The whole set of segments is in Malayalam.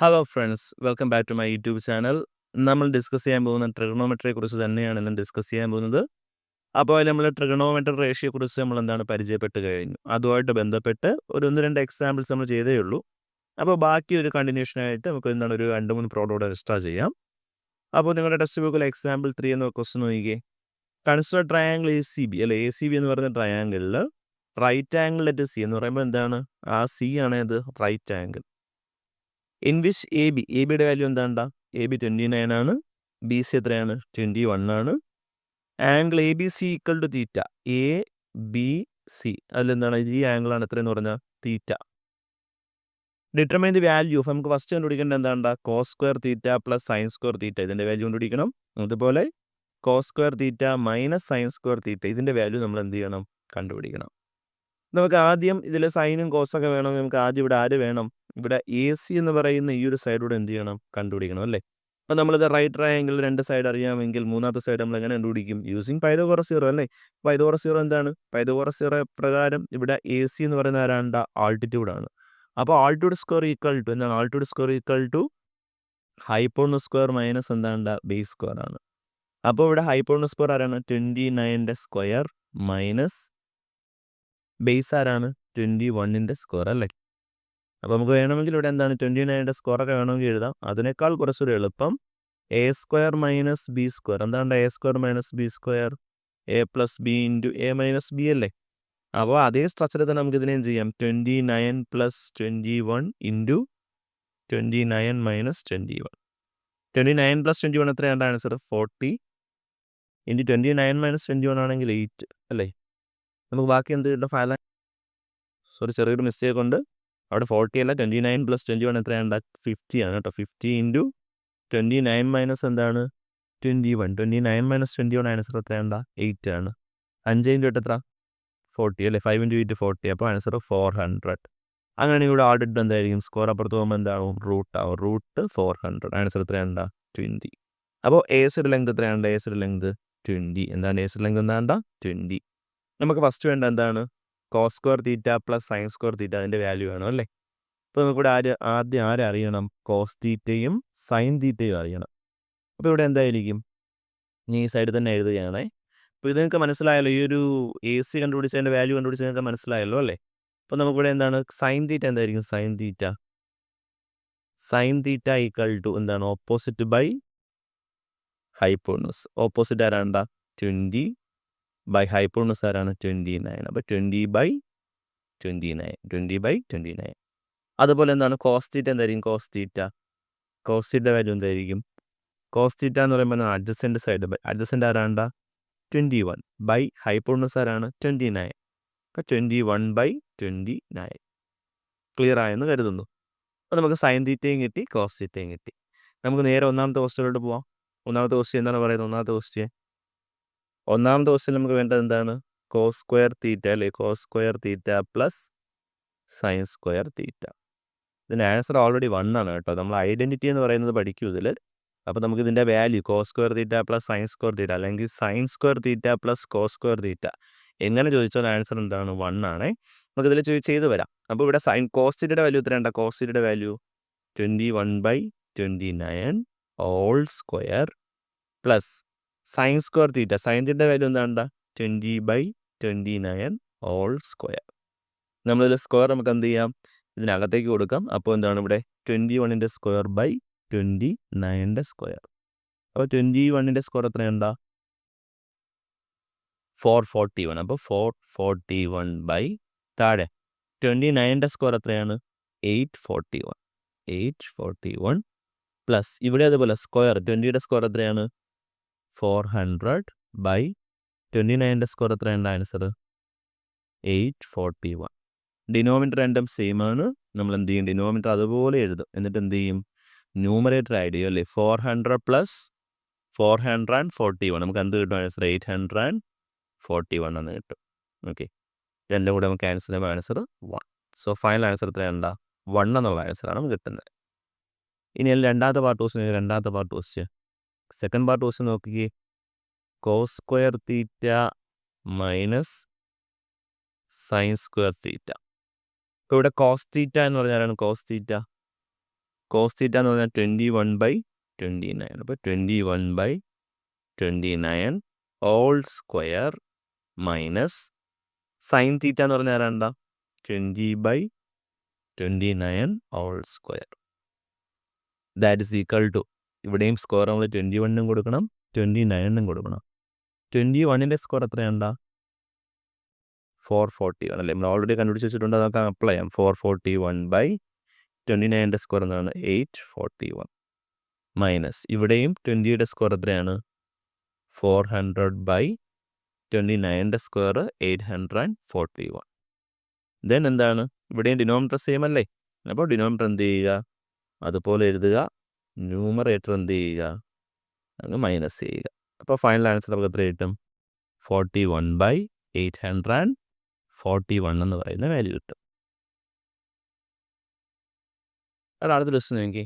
Hello friends, welcome back to my YouTube channel. നമ്മൾ ഡിസ്കസ് ചെയ്യാൻ പോകുന്ന ട്രിഗണോമെട്രിയെ കുറിച്ച് തന്നെയാണ് ഇന്ന് ഡിസ്കസ് ചെയ്യാൻ പോകുന്നത്. അപ്പോൾ നമ്മൾ ട്രിഗണോമെട്രി റേഷ്യോയെ കുറിച്ച് നമ്മൾ എന്താണ് പരിചയപ്പെട്ട് കഴിഞ്ഞു. അതുമായിട്ട് ബന്ധപ്പെട്ട് ഒരു 1-2 എക്സാമ്പിൾസ് നമ്മൾ ചെയ്തേ ഉള്ളൂ. അപ്പോൾ ബാക്കി ഒരു കണ്ടിന്യൂഷനായിട്ട് നമുക്ക് എന്താണ് ഒരു 2-3 പ്രോബ്ലം എക്സ്ട്രാ ചെയ്യാം. അപ്പോൾ നിങ്ങളുടെ ടെക്സ്റ്റ് ബുക്കിൽ എക്സാമ്പിൾ 3 എന്ന ക്വസ്റ്റ്യൻ നോക്കിക്കേ. Consider triangle A C B അല്ലെ, എ സി ബി എന്ന് പറയുന്ന ട്രയാങ്കിളിൽ റൈറ്റ് ആംഗിൾ അറ്റ് സി എന്ന് പറയുമ്പോൾ എന്താണ്, ആ സി ആണ് ഇത് right angle. In which A ബിയുടെ വാല്യൂ എന്താണ്ടാ, എ ബി 29 ആണ്, ബി സി എത്രയാണ് 21 ആണ്. Angle A B C equal to theta, A B C അതിലെന്താണ് ഈ ആംഗിളാണ് എത്രയെന്ന് പറഞ്ഞാൽ theta. Determine the value of, നമുക്ക് ഫസ്റ്റ് കണ്ടുപിടിക്കേണ്ട എന്താണ്ടാ, cos square theta plus sine square theta ഇതിൻ്റെ വാല്യൂ കണ്ടുപിടിക്കണം. അതുപോലെ cos square theta minus sine square theta ഇതിൻ്റെ വാല്യൂ നമ്മൾ എന്ത് ചെയ്യണം, കണ്ടുപിടിക്കണം. നമുക്ക് ആദ്യം ഇതിൽ സൈനും കോസൊക്കെ വേണമെങ്കിൽ നമുക്ക് ആദ്യം ഇവിടെ ആര് വേണം, ഇവിടെ എ സി എന്ന് പറയുന്ന ഈ ഒരു സൈഡൂടെ എന്ത് ചെയ്യണം, കണ്ടുപിടിക്കണം അല്ലേ. അപ്പോൾ നമ്മളിത് റൈറ്റ് ട്രയാങ്കിൾ 2 സൈഡ് അറിയാമെങ്കിൽ മൂന്നാമത്തെ സൈഡ് നമ്മൾ എങ്ങനെ കണ്ടുപിടിക്കും, യൂസിങ് പൈതഗോറസ് തിയറം അല്ലേ. പൈതഗോറസ് തിയറം എന്താണ്, പൈതഗോറസ് തിയറം പ്രകാരം ഇവിടെ എ സി എന്ന് പറയുന്ന ആരാണ്ട, ആൾട്ടിറ്റ്യൂഡാണ്. അപ്പോൾ ആൾട്ടിറ്റ്യൂഡ് സ്ക്വയർ ഈക്വൽ ടു എന്താണ്, altitude square equal to hypotenuse square minus എന്താണ്ട ബേസ് സ്ക്വയർ ആണ്. അപ്പോൾ ഇവിടെ ഹൈപ്പോട്ടനസ് സ്ക്വയർ ആരാണ്, 29ന്റെ സ്ക്വയർ മൈനസ് ബേസ് ആരാണ്, 21ന്റെ സ്ക്വയർ അല്ലേ. അപ്പോൾ നമുക്ക് വേണമെങ്കിൽ ഇവിടെ എന്താണ് 29ന്റെ സ്ക്വയറൊക്കെ വേണമെങ്കിൽ എഴുതാം. അതിനേക്കാൾ കുറച്ചൊരു എളുപ്പം A square minus B square, എന്താണ് A square minus B square, A plus B into A minus B അല്ലേ. അപ്പോൾ അതേ സ്ട്രക്ചറിൽ തന്നെ നമുക്ക് ഇതിനെയും ചെയ്യാം, 29 പ്ലസ് 21 ഇൻറ്റു 29 മൈനസ് 21. 29 പ്ലസ് 21 എത്രയാണ് ആൻസർ, 40 ഇൻറ്റു 29 മൈനസ് 21 ആണെങ്കിൽ 8 അല്ലേ. നമുക്ക് ബാക്കി എന്ത് കിട്ടും, ചെറിയൊരു മിസ്റ്റേക്ക് ഉണ്ട് അവിടെ, 40 അല്ല 29 പ്ലസ് 21 എത്രയാണ്, 50 ആണ് കേട്ടോ. 50 ഇൻറ്റു 29 മൈനസ് എന്താണ് 21, 29 മൈനസ് 21 ആൻസർ എത്രയാണ്, 8 ആണ്. 5 ഇൻറ്റു 8 എത്ര, 40 അല്ലേ. 5 ഇൻറ്റു 8 40, അപ്പോൾ ആൻസർ 400. അങ്ങനെയാണെങ്കിൽ ഇവിടെ ആൾട്ടിറ്റ്യൂഡ് എന്തായിരിക്കും, സ്ക്വയർ അപ്പുറത്ത് പോകുമ്പോൾ എന്താവും, റൂട്ട് ആവും. റൂട്ട് 400, ആൻസർ എത്രയാണ് 20. അപ്പോൾ എ സൈഡ് ലെങ്ത് എത്രയാണ്, എ സൈഡ് ലെങ്ത് 20. എന്താണ് എ സൈഡ് ലെങ്ത്, എന്താണ്ട 20. നമുക്ക് ഫസ്റ്റ് വേണ്ട എന്താണ്, cos square theta plus sine square theta അതിൻ്റെ വാല്യൂ വേണം അല്ലേ. അപ്പോൾ നമുക്കിവിടെ ആദ്യം അറിയണം, കോസ് തീറ്റയും സൈൻ തീറ്റയും അറിയണം. അപ്പോൾ ഇവിടെ എന്തായിരിക്കും, ഈ സൈഡിൽ തന്നെ എഴുതുകയാണേ. അപ്പോൾ ഇത് നിങ്ങൾക്ക് മനസ്സിലായല്ലോ, ഈ ഒരു എ സി കണ്ടുപിടിച്ചതിൻ്റെ വാല്യൂ കണ്ടുപിടിച്ച് നിങ്ങൾക്ക് മനസ്സിലായല്ലോ അല്ലേ. അപ്പോൾ നമുക്കിവിടെ എന്താണ് സൈൻ തീറ്റ എന്തായിരിക്കും, സൈൻ തീറ്റ ഈക്വൽ ടു എന്താണ്, ഓപ്പോസിറ്റ് ബൈ ഹൈപ്പോട്ടനസ്. ഓപ്പോസിറ്റ് ആരാണ്ട 20 ബൈ ഹൈപ്പോട്ടനസ് ആരാണ് 29. അപ്പോൾ 20/29. അതുപോലെ എന്താണ് കോസ് തീറ്റ എന്തായിരിക്കും, കോസ് തീറ്റ വാല്യൂ എന്തായിരിക്കും, കോസ് തീറ്റ എന്ന് പറയുമ്പോൾ അഡ്ജസൻ്റ് സൈഡ് ബൈ അഡ്ജസൻ്റ് ആരാണ്ട 21 ബൈ ഹൈപ്പോട്ടനസ് ആരാണ് 29. അപ്പോൾ 21/29. ക്ലിയർ ആയെന്ന് കരുതുന്നു. അപ്പോൾ നമുക്ക് സൈൻ തീറ്റയും കിട്ടി, കോസ് തീറ്റയും കിട്ടി. നമുക്ക് നേരെ ഒന്നാമത്തെ ക്വസ്റ്റ്യനിലോട്ട് പോവാം. ഒന്നാമത്തെ ക്വസ്റ്റ്യൻ എന്താണ് പറയുന്നത്, ഒന്നാമത്തെ ക്വസ്റ്റ്യൻ നമുക്ക് വേണ്ടത് എന്താണ്, കോസ് സ്ക്വയർ തീറ്റ അല്ലേ, cos square theta plus sine square theta. ഇതിൻ്റെ ആൻസർ ഓൾറെഡി 1 ആണ് കേട്ടോ. നമ്മൾ ഐഡൻറ്റിറ്റി എന്ന് പറയുന്നത് പഠിക്കും ഇതിൽ. അപ്പോൾ നമുക്ക് ഇതിൻ്റെ value cos square theta plus sine square theta അല്ലെങ്കിൽ sine square theta plus cos square theta എങ്ങനെ ചോദിച്ചാൽ ആൻസർ എന്താണ്, 1 ആണേ. നമുക്കിതിൽ ചെയ്ത് വരാം. അപ്പോൾ ഇവിടെ കോസ് തീറ്റയുടെ വാല്യൂ എത്രയാണ്, കോസ് തീറ്റയുടെ value 21/29 whole square plus sine square theta, sine തീറ്റയുടെ വാല്യൂ എന്താണ്ട 20/29 ഹോൾ സ്ക്വയർ. നമ്മളിതിൽ സ്ക്വയർ നമുക്ക് എന്ത് ചെയ്യാം, ഇതിനകത്തേക്ക് കൊടുക്കാം. അപ്പോൾ എന്താണ് ഇവിടെ 21ന്റെ സ്ക്വയർ ബൈ 29ന്റെ സ്ക്വയർ. അപ്പോൾ 21ന്റെ സ്ക്വയർ എത്രയുണ്ടാ, 441. അപ്പോൾ 441 ബൈ താഴെ 29ന്റെ സ്ക്വയർ എത്രയാണ് 841 പ്ലസ് ഇവിടെ അതുപോലെ സ്ക്വയർ 20യുടെ സ്ക്വയർ എത്രയാണ് 400 ബൈ 29ന്റെ സ്ക്വയർ എത്രയുണ്ട് ആൻസർ 841. ഡിനോമിനേറ്റർ രണ്ടും സെയിം ആണ്. നമ്മൾ എന്ത് ചെയ്യും, ഡിനോമിനേറ്റർ അതുപോലെ എഴുതും. എന്നിട്ട് എന്ത് ചെയ്യും, ന്യൂമറേറ്റർ ആഡ് ചെയ്യും അല്ലേ. 400 പ്ലസ് 441 നമുക്ക് എന്ത് കിട്ടും, ആൻസർ 841 എന്ന് കിട്ടും. ഓക്കെ, രണ്ടും കൂടെ നമുക്ക് ക്യാൻസൽ ചെയ്യുമ്പോൾ ആൻസർ 1. സോ ഫൈനൽ ആൻസർ എത്രയാണ്, 1 എന്നുള്ള ആൻസറാണ് കിട്ടുന്നത്. ഇനി രണ്ടാമത്തെ part question second part question നോക്കിക്കേ. Cos square theta minus sine square theta. ഇപ്പോൾ ഇവിടെ കോസ് തീറ്റ എന്ന് പറഞ്ഞാലാണ് കോസ് തീറ്റ കോസ് തീറ്റ എന്ന് പറഞ്ഞാൽ 21/29. അപ്പോൾ 21/29 whole square minus sine theta എന്ന് പറഞ്ഞാൽ എന്താ 20/29 whole square. That is equal to ഇവിടെയും സ്ക്വയർ നമ്മൾ 21 കൊടുക്കണം 29 കൊടുക്കണം. 21 സ്ക്വയർ എത്രയാണ്ടാ 441 അല്ലേ. നമ്മൾ ഓൾറെഡി കണ്ടുപിടിച്ച് വെച്ചിട്ടുണ്ട്, അതൊക്കെ അപ്ലൈ ചെയ്യാം. 441/29 സ്ക്വയർ എന്നാണ് 841 മൈനസ് ഇവിടെയും 20 സ്ക്വയർ എത്രയാണ് 400/29 സ്ക്വയർ 841. ദെൻ എന്താണ് ഇവിടെയും ഡിനോമിനേറ്റർ സെയിം അല്ലേ. അപ്പോൾ ഡിനോമിനേറ്റർ എന്ത് ചെയ്യുക അതുപോലെ എഴുതുക, ന്യൂമറേറ്റർ എന്ത് ചെയ്യുക അങ്ങ് മൈനസ് ചെയ്യുക. അപ്പോൾ ഫൈനൽ ആൻസർ നമുക്ക് എത്ര കിട്ടും 41/841 എന്ന് പറയുന്ന വാല്യൂ കിട്ടും. അടുത്ത ക്വസ്റ്റ്യൻ നോക്കി.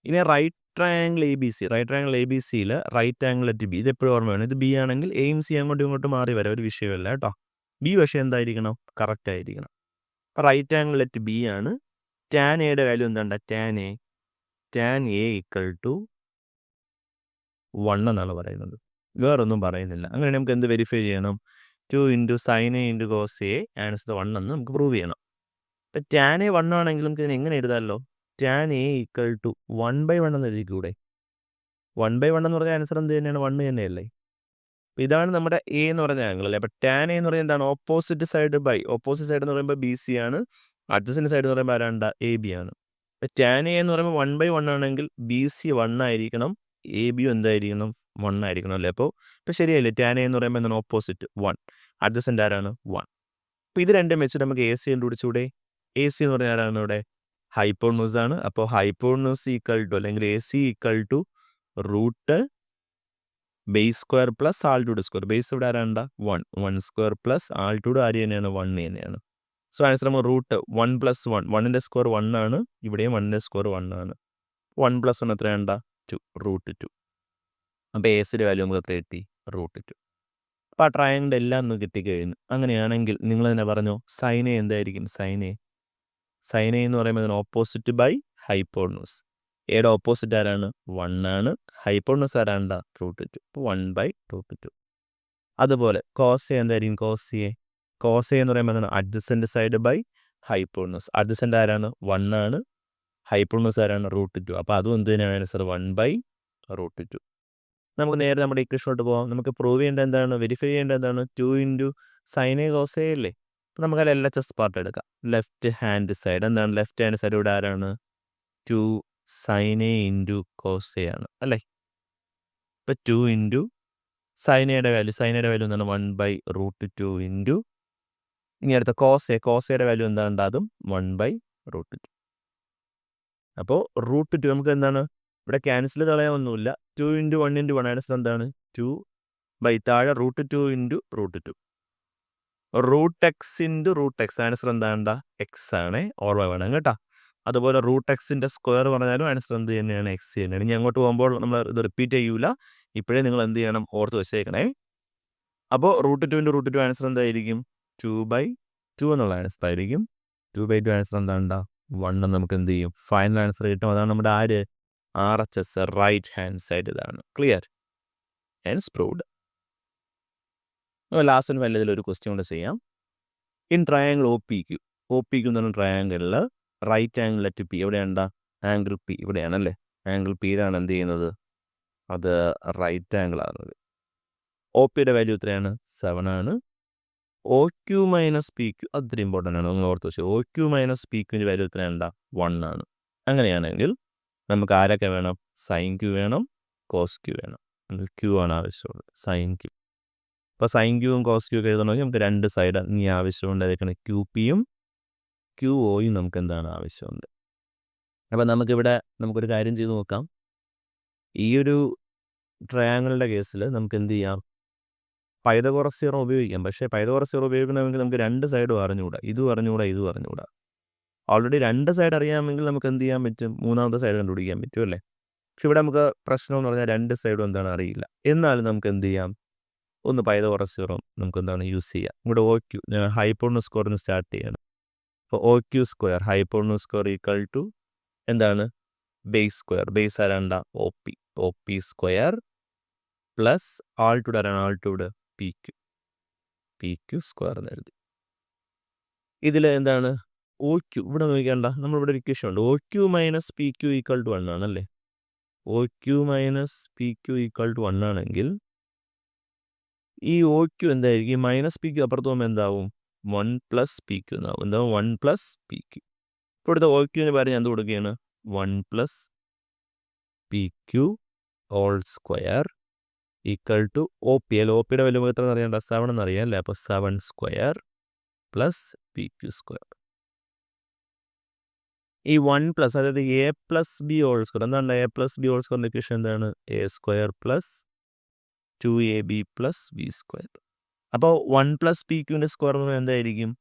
ഇനി റൈറ്റ് ട്രയാങ്കിൾ എ ബി സിയിൽ റൈറ്റ് ആംഗിൾ അറ്റ് ബി, ഇത് എപ്പോഴും ഓർമ്മ വേണം. ഇത് ബി ആണെങ്കിൽ എയും സി അങ്ങോട്ടും ഇങ്ങോട്ടും മാറി വരാം, ഒരു വിഷയമല്ല കേട്ടോ. ബി പക്ഷേ എന്തായിരിക്കണം കറക്റ്റ് ആയിരിക്കണം. അപ്പോൾ റൈറ്റ് ആംഗിൾ അറ്റ് ബി ആണ്. ടാൻ എയുടെ വാല്യൂ എന്താണ്ട ടാൻ എ ഈക്വൽ ടു 1 എന്നാണ് പറയുന്നത്, വേറൊന്നും പറയുന്നില്ല. അങ്ങനെ നമുക്ക് എന്ത് വെരിഫൈ ചെയ്യണം 2 × sin A × cos A answer 1 എന്ന് നമുക്ക് പ്രൂവ് ചെയ്യണം. ഇപ്പം ടാൻ എ 1 ആണെങ്കിൽ നമുക്ക് ഇതിനെ എങ്ങനെ എഴുതാമല്ലോ ടാൻ എ ഈക്വൽ ടു 1/1 എന്ന് എഴുതിക്കൂടെ. 1/1 എന്ന് പറഞ്ഞ ആൻസർ എന്ത് തന്നെയാണ് 1 തന്നെയല്ലേ. അപ്പം ഇതാണ് നമ്മുടെ എ എന്ന് പറഞ്ഞ ആംഗിൾ അല്ലേ. അപ്പം ടാൻ എ എന്ന് പറയുന്നത് എന്താണ് ഓപ്പോസിറ്റ് സൈഡ് എന്ന് പറയുമ്പോൾ ബി സി ആണ്, അഡ്ജസൻറ്റ് സൈഡ് എന്ന് പറയുമ്പോൾ ആരാണ്ട എ ബി ആണ്. അപ്പം ടാൻ എ എന്ന് പറയുമ്പോൾ 1/1 ആണെങ്കിൽ ബി സി 1 ആയിരിക്കണം, എ ബിയും എന്തായിരിക്കണം 1 ആയിരിക്കണം അല്ലേ. അപ്പോൾ ഇപ്പം ശരിയല്ലേ, ടാൻ എ എന്ന് പറയുമ്പോൾ എന്താണ് ഓപ്പോസിറ്റ് 1, അഡ്ജസൻറ്റ് ആരാണ് 1. അപ്പോൾ ഇത് രണ്ടും വെച്ചിട്ട് നമുക്ക് എ സി കണ്ടുപിടിച്ചൂടെ. എ സി എന്ന് പറഞ്ഞാൽ ആരാണ് ഇവിടെ ഹൈപ്പോർന്യൂസ് ആണ്. അപ്പോൾ ഹൈപ്പോർന്യൂസ് ഈക്വൽ ടു അല്ലെങ്കിൽ A C equal to root base square plus altitude square. Base ഇവിടെ ആരാണ്ട 1 സ്ക്വയർ പ്ലസ് ആൾട്ടിറ്റ്യൂഡ് ആര് തന്നെയാണ് 1 തന്നെയാണ്. സോ ആൻസർ നമ്മൾ റൂട്ട് 1 + 1, 1ൻ്റെ സ്ക്വയർ 1 ആണ്, ഇവിടെയും 1ൻ്റെ സ്ക്വയർ 1 ആണ്. 1 + 1 എത്രയാണ്ട 2, റൂട്ട് 2. അപ്പോൾ എ സിയുടെ വാല്യൂ നമുക്ക് എത്ര കിട്ടി റൂട്ട് 2. അപ്പോൾ ആ ട്രയാങ്കിളിൻ്റെ എല്ലാം ഒന്ന് കിട്ടിക്കഴിഞ്ഞു. അങ്ങനെയാണെങ്കിൽ നിങ്ങൾ തന്നെ പറഞ്ഞോ സൈൻ എ എന്തായിരിക്കും. സൈൻ എ എന്ന് പറയുമ്പോൾ അതിന് ഓപ്പോസിറ്റ് ബൈ ഹൈപ്പോർന്യൂസ്. എയുടെ ഓപ്പോസിറ്റ് ആരാണ് 1 ആണ്, ഹൈപ്പോർന്യൂസ് ആരാണ്ട റൂട്ട് 2. അപ്പോൾ 1/√2. അതുപോലെ കോസ് എ എന്തായിരിക്കും കോസ് എ എന്ന് പറയുമ്പോൾ എന്താണ് അഡ്ജസൻറ്റ് സൈഡ് ബൈ ഹൈപ്പോർന്യൂസ്. അഡ്ജസൻറ്റ് ആരാണ് 1 ആണ്, ഹൈപ്പോർന്യൂസ് ആരാണ് റൂട്ട് 2. അപ്പോൾ അതും എന്ത് തന്നെയാണ് ആൻസർ 1/√2. നമുക്ക് നേരെ നമ്മുടെ ഇക്വേഷനിലോട്ട് പോകാം. നമുക്ക് പ്രൂവ് ചെയ്യേണ്ട എന്താണ്, വെരിഫൈ ചെയ്യേണ്ട എന്താണ് 2 × sin A cos A അല്ലേ. അപ്പോൾ നമുക്ക് അതിൽ LHS പാർട്ട് എടുക്കാം. ലെഫ്റ്റ് ഹാൻഡ് സൈഡ് എന്താണ് ലെഫ്റ്റ് ഹാൻഡ് സൈഡ് ഇവിടെ ആരാണ് 2 sin A × cos A ആണ് അല്ലേ. ഇപ്പോൾ 2 × sin Aയുടെ വാല്യൂ എന്താണ് 1/√2 ഇൻറ്റു ഇനി അടുത്ത cos Aയുടെ വാല്യൂ എന്താണ് അതും 1/√2. അപ്പോൾ √2 നമുക്ക് എന്താണ് ഇവിടെ ക്യാൻസൽ കളയാനൊന്നുമില്ല. 2 × 1 × 1 ആൻസർ എന്താണ് 2 താഴെ √2 × √2. √x × √x ആൻസർ എന്താണ്ട എക്സ് ആണ്, ഓർമ്മ വേണം കേട്ടോ. അതുപോലെ √xൻ്റെ സ്ക്വയർ പറഞ്ഞാലും ആൻസർ എന്ത് തന്നെയാണ് എക്സ് തന്നെയാണ്. ഇനി അങ്ങോട്ട് പോകുമ്പോൾ നമ്മൾ ഇത് റിപ്പീറ്റ് ചെയ്യൂല, ഇപ്പോഴേ നിങ്ങൾ എന്ത് ചെയ്യണം ഓർത്ത് വെച്ചേക്കണേ. അപ്പോൾ √2 × √2 ആൻസർ എന്തായിരിക്കും 2/2 എന്നുള്ള ആൻസർ ആയിരിക്കും. 2/2 ആൻസർ എന്താണ്ട 1 എന്ന് നമുക്ക് എന്ത് ചെയ്യും ഫൈനൽ ആൻസർ കിട്ടും. അതാണ് നമ്മുടെ ആര് RHS റൈറ്റ് ഹാൻഡ് സൈഡ്. ഇതാണ് ക്ലിയർ ആൻഡ് പ്രൂവ്ഡ്. ലാസ്റ്റ് വല്ലതിലൊരു ക്വസ്റ്റ്യൻ കൂടെ ചെയ്യാം. In triangle O P Q എന്ന് പറഞ്ഞ ട്രയാങ്കിളിൽ റൈറ്റ് ആംഗിൾ അറ്റ് പി എവിടെയാണ് ആംഗിൾ പി ഇവിടെയാണല്ലേ. ആംഗിൾ പിയിലാണ് എന്ത് ചെയ്യുന്നത് അത് റൈറ്റ് ആംഗിൾ ആകുന്നത്. ഒ പിയുടെ വാല്യൂ എത്രയാണ് 7 ആണ്. O Q minus P Q അത്ര ഇമ്പോർട്ടൻ്റ് ആണ്, നിങ്ങൾ ഓർത്ത് വെച്ചു. ഒ ക്യു മൈനസ് പി ക്യുവിൻ്റെ വാല്യൂ എത്രയാണ് 1 ആണ്. അങ്ങനെയാണെങ്കിൽ നമുക്ക് ആരൊക്കെ വേണം സൈൻ ക്യു വേണം, കോസ് ക്യു വേണം. ക്യു ആണ് ആവശ്യമുള്ളത് സൈൻ ക്യു. അപ്പോൾ സൈൻ ക്യൂവും കോസ് ക്യൂ ഒക്കെ എഴുതണമെങ്കിൽ നമുക്ക് 2 സൈഡ് ഇനി ആവശ്യമുണ്ട്. അതൊക്കെയാണ് ക്യു പിയും ക്യു ഒയും നമുക്ക് എന്താണ് ആവശ്യമുണ്ട്. അപ്പോൾ നമുക്കൊരു കാര്യം ചെയ്ത് നോക്കാം. ഈ ഒരു ട്രയാങ്കിളിൻ്റെ കേസിൽ നമുക്ക് എന്ത് ചെയ്യാം പൈതഗോറസ് തിയറം ഉപയോഗിക്കാം. പക്ഷേ പൈതഗോറസ് തിയറം ഉപയോഗിക്കണമെങ്കിൽ നമുക്ക് 2 സൈഡും അറിഞ്ഞുകൂടാ, ഇതും അറിഞ്ഞുകൂടാ. ഓൾറെഡി 2 സൈഡ് അറിയാമെങ്കിൽ നമുക്ക് എന്ത് ചെയ്യാൻ പറ്റും മൂന്നാമത്തെ സൈഡ് കണ്ടുപിടിക്കാൻ പറ്റും അല്ലേ. പക്ഷെ ഇവിടെ നമുക്ക് പ്രശ്നം എന്ന് പറഞ്ഞാൽ 2 സൈഡും എന്താണ് അറിയില്ല. എന്നാലും നമുക്ക് എന്ത് ചെയ്യാം ഒന്ന് പൈതഗോറസ് തിയറം നമുക്ക് എന്താണ് യൂസ് ചെയ്യാം. ഇവിടെ ഒ ക്യു ഹൈപ്പോർന്യൂസ് സ്ക്വയറിന് സ്റ്റാർട്ട് ചെയ്യണം. അപ്പോൾ O Q square hypotenuse square equal to എന്താണ് ബേസ് സ്ക്വയർ, ബേസ് ആരാണ്ട O P square plus altitude ആരാണ് ആൾട്ടൂടെ പി ക്യു സ്ക്വയർ എന്ന് എഴുതി. ഇതിൽ എന്താണ് ഒ ക്യു, ഇവിടെ നോക്കേണ്ട, നമ്മളിവിടെ ഒരു ഇക്വേഷൻ ഉണ്ട്. O Q minus P Q equal to 1 ആണല്ലേ. O Q minus P Q equal to 1 ആണെങ്കിൽ ഈ ഒ ക്യു എന്തായിരിക്കും? മൈനസ് പി ക്യു അപ്പുറത്ത് പോകുമ്പോൾ എന്താവും? 1 പ്ലസ് പി ക്യു എന്നാവും. എന്താവും? 1 പ്ലസ് പി ക്യു. ഇപ്പോൾ ഇവിടുത്തെ ഒ ക്യുവിന് പകരം ഞാൻ എന്ത് കൊടുക്കുകയാണ്? 1 plus P Q whole square equal to O P. അല്ല, ഒ പിയുടെ വലിയ എത്ര അറിയണ്ട? 7 എന്നറിയാം അല്ലേ. അപ്പോൾ 7 square plus P Q square. ഈ 1 പ്ലസ്, അതായത് A plus B whole square. എന്താണ് എ പ്ലസ് ബി ഹോൾ സ്ക്വയറിൻ്റെ ഇക്വേഷൻ? എന്താണ്? A square plus 2ab plus B square. അപ്പോൾ 1 പ്ലസ് പി ക്യുവിൻ്റെ സ്ക്വയർ എന്ന് പറയുന്നത് എന്തായിരിക്കും?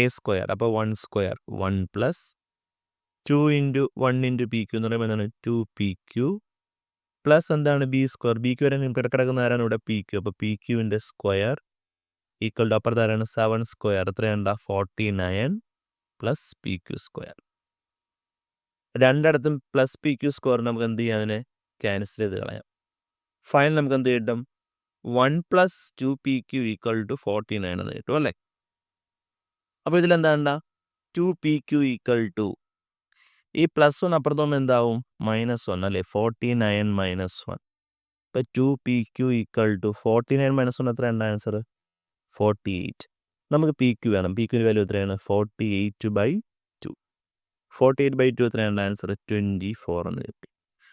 A square. അപ്പോൾ 1 square 1 plus 2 into 1 into P Q എന്ന് പറയുമ്പോൾ എന്താണ്? 2 പി ക്യു പ്ലസ് എന്താണ്? B square. ബി ക്യു വരെ കിടക്കുന്ന ആരാണ് ഇവിടെ? P Q. അപ്പോൾ പി ക്യുവിൻ്റെ സ്ക്വയർ ഈക്വൽ ടു അപ്പുറത്ത് ആരാണ്? 7 സ്ക്വയർ എത്രയുണ്ട? 49 പ്ലസ് പി ക്യു സ്ക്വയർ. രണ്ടിടത്തും പ്ലസ് പി ക്യു സ്ക്വയർ നമുക്ക് എന്ത് ചെയ്യാം? അതിനെ ക്യാൻസൽ ചെയ്ത് കളയാം. ഫൈനൽ നമുക്ക് എന്ത് കിട്ടും? 1 plus 2 P Q equal to 49 എന്ന് കിട്ടും അല്ലേ. അപ്പോൾ ഇതിലെന്താണ്ട? 2 പി ക്യു ഈക്വൽ ടു ഈ പ്ലസ് 1 അപ്പുറത്തോളം എന്താവും? -1 അല്ലേ. 49 മൈനസ് 1. ഇപ്പോൾ 2 P Q equal to 49 minus 1 എത്രയാണ് ആൻസർ? 48. നമുക്ക് പി ക്യു വേണം. പി ക്യുവിൻ്റെ വാല്യൂ എത്രയാണ്? 48/2. 48/2 എത്രയാണ് ആൻസർ? 24 എന്ന് കിട്ടി.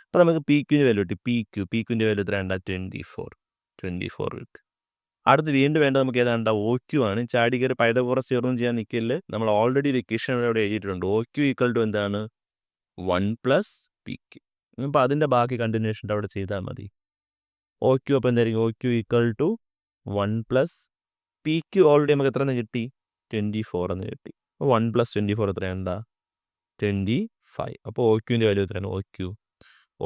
അപ്പോൾ നമുക്ക് പി ക്യുവിൻ്റെ വാല്യൂ കിട്ടി. പി ക്യുവിൻ്റെ വാല്യൂ എത്രയാണ്? 24 കിട്ടി. അടുത്ത് വീണ്ടും വേണ്ടത് നമുക്ക് ഏതാണ്ട് ഒ ക്യു ആണ്. ചാടി കയറി പൈതഗോറസ് ചേർന്നും ചെയ്യാൻ നിൽക്കില്ല. നമ്മൾ ഓൾറെഡി ഒരു ഇക്വേഷൻ ഇവിടെ എഴുതിയിട്ടുണ്ട്. ഒ ക്യു ഈക്വൽ ടു എന്താണ്? 1 പ്ലസ് പി ക്യു. അപ്പോൾ അതിൻ്റെ ബാക്കി കണ്ടിന്യൂഷൻ അവിടെ ചെയ്താൽ മതി. ഒ ക്യു അപ്പോൾ എന്തായിരിക്കും? O Q equal to 1 plus P Q already നമുക്ക് എത്ര എന്ന് കിട്ടി? 24 എന്ന് കിട്ടി. 1 പ്ലസ് 24 എത്രയാണ്? 25. അപ്പോൾ ഒ ക്യുവിൻ്റെ വാല്യൂ എത്രയാണ്?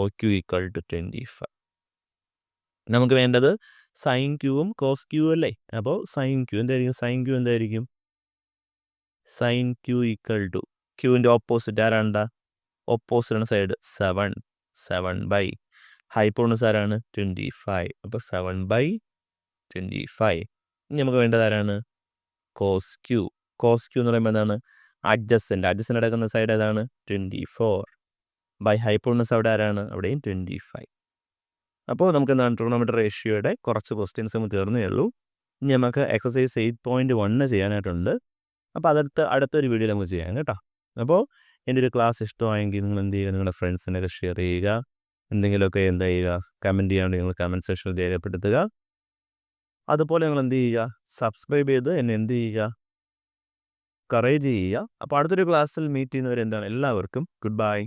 O Q equal to 25. നമുക്ക് വേണ്ടത് സൈൻ ക്യൂവും കോസ് ക്യൂ അല്ലേ. അപ്പോൾ സൈൻ ക്യൂ എന്തായിരിക്കും? സൈൻ ക്യൂ ഈക്വൽ ടു ക്യൂവിൻ്റെ ഓപ്പോസിറ്റ് ആരാണ്ട? ഓപ്പോസിറ്റ് സൈഡ് 7 ബൈ ഹൈപ്പോണസ് ആരാണ്? 25. അപ്പോൾ 7/25. ഇനി നമുക്ക് വേണ്ടത് ആരാണ്? കോസ് ക്യൂ എന്ന് പറയുമ്പോൾ എന്താണ്? അഡ്ജസൻ്റ് കിടക്കുന്ന സൈഡ് ഏതാണ്? 24 ബൈ ഹൈപ്പോണസ് അവിടെ ആരാണ്? അവിടെയും 25. അപ്പോൾ നമുക്ക് എന്താണ്? ട്രിഗണോമെട്രി റേഷ്യോയുടെ കുറച്ച് ക്വസ്റ്റ്യൻസ് നമുക്ക് തീർന്നേ ഉള്ളൂ. ഇനി നമുക്ക് എക്സസൈസ് 8.1 ചെയ്യാനായിട്ടുണ്ട്. അപ്പോൾ അടുത്തൊരു വീഡിയോ നമുക്ക് ചെയ്യാം കേട്ടോ. അപ്പോൾ എൻ്റെ ഒരു ക്ലാസ് ഇഷ്ടമായെങ്കിൽ നിങ്ങൾ എന്ത് ചെയ്യുക? നിങ്ങളുടെ ഫ്രണ്ട്സിനൊക്കെ ഷെയർ ചെയ്യുക. എന്തെങ്കിലുമൊക്കെ എന്താ ചെയ്യുക? കമൻറ്റ് ചെയ്യാണ്ട് നിങ്ങൾ കമൻറ്റ് സെക്ഷനിൽ രേഖപ്പെടുത്തുക. അതുപോലെ നിങ്ങൾ എന്ത് ചെയ്യുക? സബ്സ്ക്രൈബ് ചെയ്ത് എന്നെ എന്ത് ചെയ്യുക? കറേജ് ചെയ്യുക. അപ്പോൾ അടുത്തൊരു ക്ലാസ്സിൽ മീറ്റ് ചെയ്യുന്നവരെ എന്താണ്? എല്ലാവർക്കും ഗുഡ് ബൈ.